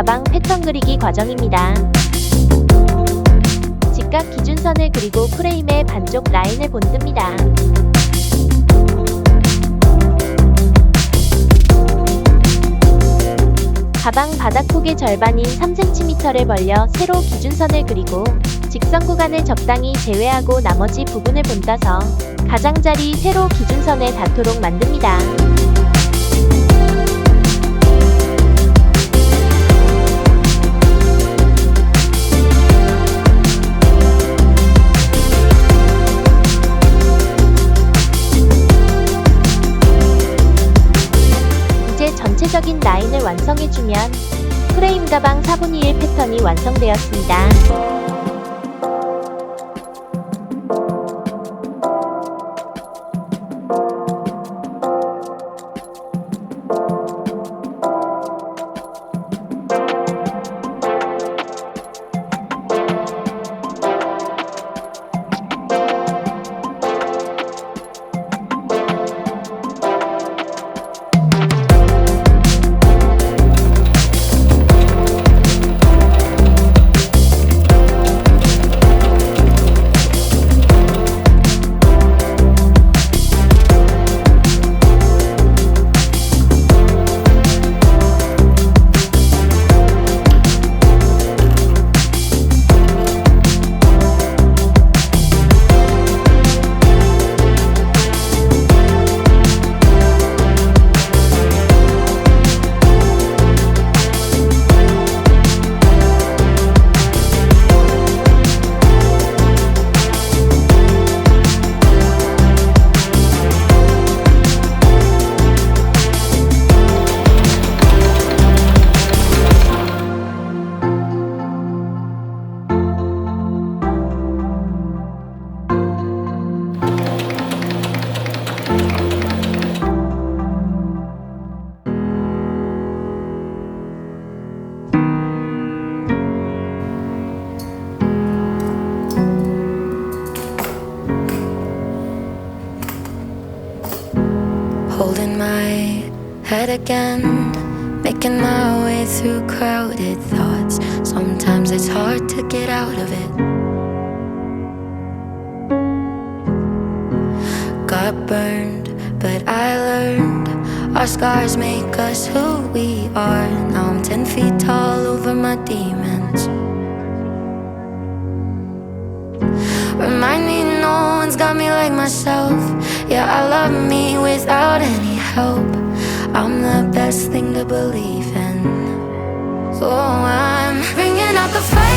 가방 패턴 그리기 과정입니다. 직각 기준선을 그리고 프레임의 반쪽 라인을 본듭니다. 가방 바닥 폭의 절반인 3cm를 벌려 세로 기준선을 그리고 직선 구간을 적당히 제외하고 나머지 부분을 본따서 가장자리 세로 기준선에 닿도록 만듭니다. 이제 전체적인 라인을 완성해주면 프레임 가방 4분의 1 패턴이 완성되었습니다. Holding my head again, making my way through crowded thoughts. Sometimes it's hard to get out of it. Got burned, but I learned our scars make us who we are. Now I'm 10 feet tall over my demons. Remind me no one's got me like myself. Yeah, I love me without any help. I'm the best thing to believe in. Oh, I'm bringing out the fire.